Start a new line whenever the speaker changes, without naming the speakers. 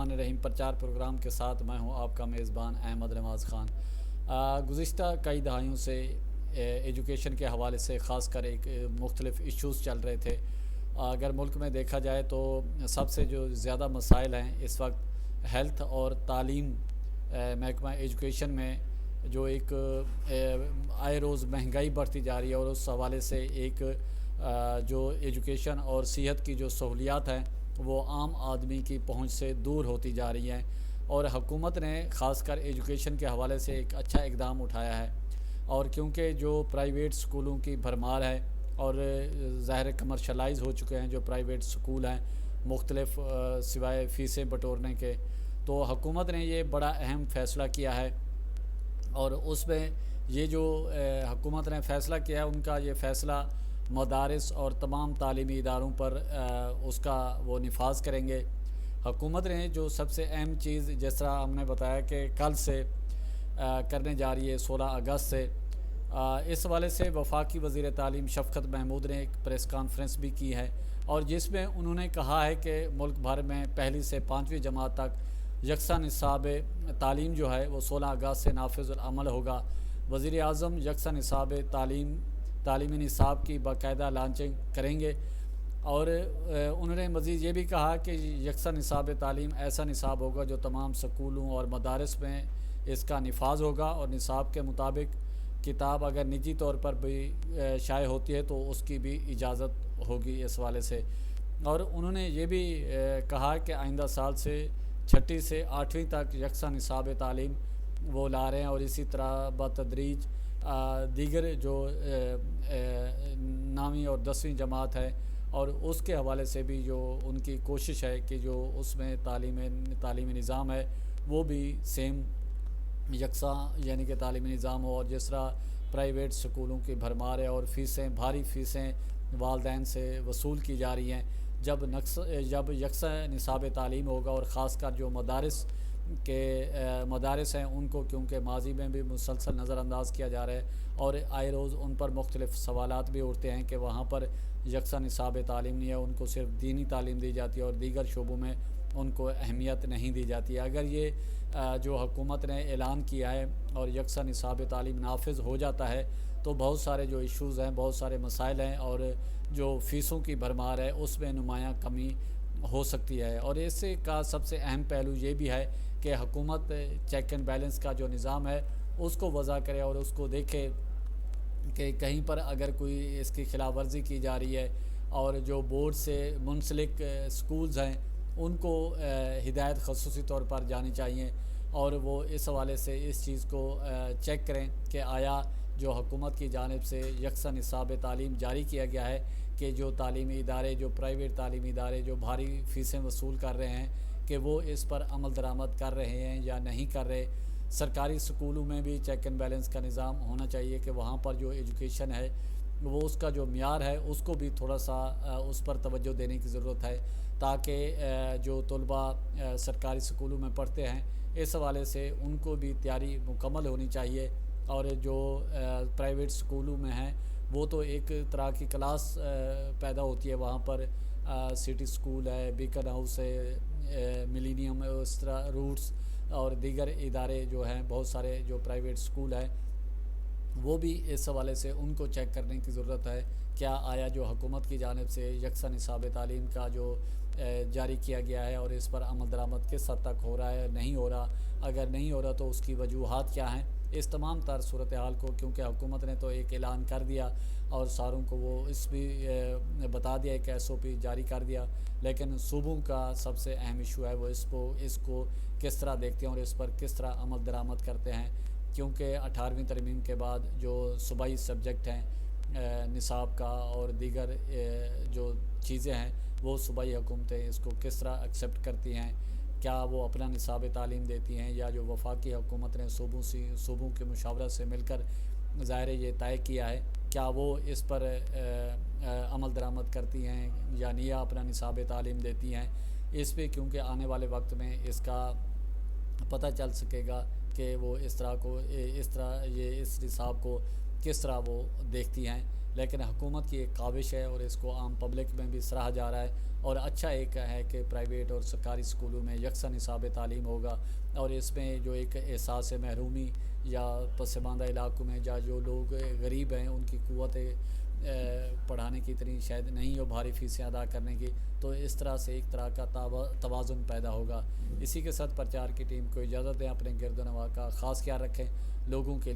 الرحمن الرحیم پرچار پروگرام کے ساتھ میں ہوں آپ کا میزبان احمد نواز خان۔ گزشتہ کئی دہائیوں سے ایجوکیشن کے حوالے سے خاص کر ایک مختلف ایشوز چل رہے تھے۔ اگر ملک میں دیکھا جائے تو سب سے جو زیادہ مسائل ہیں اس وقت ہیلتھ اور تعلیم، محکمہ ایجوکیشن میں جو ایک آئے روز مہنگائی بڑھتی جا رہی ہے، اور اس حوالے سے ایک جو ایجوکیشن اور صحت کی جو سہولیات ہیں وہ عام آدمی کی پہنچ سے دور ہوتی جا رہی ہیں، اور حکومت نے خاص کر ایجوکیشن کے حوالے سے ایک اچھا اقدام اٹھایا ہے۔ اور کیونکہ جو پرائیویٹ سکولوں کی بھرمار ہے اور ظاہر کمرشلائز ہو چکے ہیں جو پرائیویٹ سکول ہیں مختلف سوائے فیسیں بٹورنے کے، تو حکومت نے یہ بڑا اہم فیصلہ کیا ہے، اور اس میں یہ جو حکومت نے فیصلہ کیا ہے ان کا یہ فیصلہ مدارس اور تمام تعلیمی اداروں پر اس کا وہ نفاذ کریں گے۔ حکومت نے جو سب سے اہم چیز، جس طرح ہم نے بتایا کہ کل سے کرنے جا رہی ہے 16 اگست سے، اس حوالے سے وفاقی وزیر تعلیم شفقت محمود نے ایک پریس کانفرنس بھی کی ہے، اور جس میں انہوں نے کہا ہے کہ ملک بھر میں پہلی سے 5ویں جماعت تک یکساں نصاب تعلیم جو ہے وہ 16 اگست سے نافذ العمل ہوگا۔ وزیر اعظم یکساں نصاب تعلیمی نصاب کی باقاعدہ لانچنگ کریں گے، اور انہوں نے مزید یہ بھی کہا کہ یکساں نصاب تعلیم ایسا نصاب ہوگا جو تمام سکولوں اور مدارس میں اس کا نفاذ ہوگا، اور نصاب کے مطابق کتاب اگر نجی طور پر بھی شائع ہوتی ہے تو اس کی بھی اجازت ہوگی اس حوالے سے۔ اور انہوں نے یہ بھی کہا کہ آئندہ سال سے 6 سے 8ویں تک یکساں نصاب تعلیم وہ لا رہے ہیں، اور اسی طرح بتدریج دیگر جو 9ویں اور 10ویں جماعت ہے اور اس کے حوالے سے بھی جو ان کی کوشش ہے کہ جو اس میں تعلیمی نظام ہے وہ بھی سیم یکساں یعنی کہ تعلیمی نظام ہو، اور جس طرح پرائیویٹ سکولوں کی بھرمار ہے اور بھاری فیسیں والدین سے وصول کی جا رہی ہیں، جب یکساں نصاب تعلیم ہوگا، اور خاص کر جو مدارس ہیں ان کو کیونکہ ماضی میں بھی مسلسل نظر انداز کیا جا رہا ہے، اور آئے روز ان پر مختلف سوالات بھی اٹھتے ہیں کہ وہاں پر یکساں نصاب تعلیم نہیں ہے، ان کو صرف دینی تعلیم دی جاتی ہے اور دیگر شعبوں میں ان کو اہمیت نہیں دی جاتی ہے۔ اگر یہ جو حکومت نے اعلان کیا ہے اور یکساں نصاب تعلیم نافذ ہو جاتا ہے تو بہت سارے جو ایشوز ہیں، بہت سارے مسائل ہیں، اور جو فیسوں کی بھرمار ہے اس میں نمایاں کمی ہو سکتی ہے۔ اور اس کا سب سے اہم پہلو یہ بھی ہے کہ حکومت چیک اینڈ بیلنس کا جو نظام ہے اس کو وضع کرے، اور اس کو دیکھے کہ کہیں پر اگر کوئی اس کی خلاف ورزی کی جا رہی ہے، اور جو بورڈ سے منسلک سکولز ہیں ان کو ہدایت خصوصی طور پر جانی چاہیے، اور وہ اس حوالے سے اس چیز کو چیک کریں کہ آیا جو حکومت کی جانب سے یکساں نصاب تعلیم جاری کیا گیا ہے کہ جو تعلیمی ادارے، جو پرائیویٹ تعلیمی ادارے جو بھاری فیسیں وصول کر رہے ہیں کہ وہ اس پر عمل درآمد کر رہے ہیں یا نہیں کر رہے۔ سرکاری سکولوں میں بھی چیک اینڈ بیلنس کا نظام ہونا چاہیے کہ وہاں پر جو ایجوکیشن ہے وہ اس کا جو معیار ہے اس کو بھی تھوڑا سا اس پر توجہ دینے کی ضرورت ہے، تاکہ جو طلباء سرکاری سکولوں میں پڑھتے ہیں اس حوالے سے ان کو بھی تیاری مکمل ہونی چاہیے، اور جو پرائیویٹ سکولوں میں ہیں وہ تو ایک طرح کی کلاس پیدا ہوتی ہے وہاں پر، سٹی سکول ہے، بیکن ہاؤس ہے، ملینیم ہے، اس طرح روٹس اور دیگر ادارے جو ہیں، بہت سارے جو پرائیویٹ سکول ہیں وہ بھی اس حوالے سے ان کو چیک کرنے کی ضرورت ہے کیا آیا جو حکومت کی جانب سے یکساں نصاب تعلیم کا جو جاری کیا گیا ہے اور اس پر عمل درآمد کس حد تک ہو رہا ہے، نہیں ہو رہا، اگر نہیں ہو رہا تو اس کی وجوہات کیا ہیں۔ اس تمام تر صورتحال کو کیونکہ حکومت نے تو ایک اعلان کر دیا اور ساروں کو وہ اس بھی بتا دیا، ایک SOP جاری کر دیا، لیکن صوبوں کا سب سے اہم ایشو ہے وہ اس کو کس طرح دیکھتے ہیں اور اس پر کس طرح عمل درآمد کرتے ہیں، کیونکہ 18ویں ترمیم کے بعد جو صوبائی سبجیکٹ ہیں نصاب کا اور دیگر جو چیزیں ہیں وہ صوبائی حکومتیں اس کو کس طرح ایکسیپٹ کرتی ہیں، کیا وہ اپنا نصاب تعلیم دیتی ہیں یا جو وفاقی حکومت نے صوبوں کے مشاورت سے مل کر ظاہر یہ طے کیا ہے کیا وہ اس پر عمل درآمد کرتی ہیں یا نہیں اپنا نصاب تعلیم دیتی ہیں، اس پہ کیونکہ آنے والے وقت میں اس کا پتہ چل سکے گا کہ وہ اس نصاب کو کس طرح وہ دیکھتی ہیں۔ لیکن حکومت کی ایک کاوش ہے اور اس کو عام پبلک میں بھی سراہا جا رہا ہے، اور اچھا ایک ہے کہ پرائیویٹ اور سرکاری اسکولوں میں یکساں نصاب تعلیم ہوگا، اور اس میں جو ایک احساس محرومی یا پسماندہ علاقوں میں یا جو لوگ غریب ہیں ان کی قوت پڑھانے کی اتنی شاید نہیں ہو، بھاری فیسیں ادا کرنے کی، تو اس طرح سے ایک طرح کا توازن پیدا ہوگا۔ اسی کے ساتھ پرچار کی ٹیم کو اجازت دیں، اپنے گرد و نواح کا خاص خیال رکھیں، لوگوں کے لیے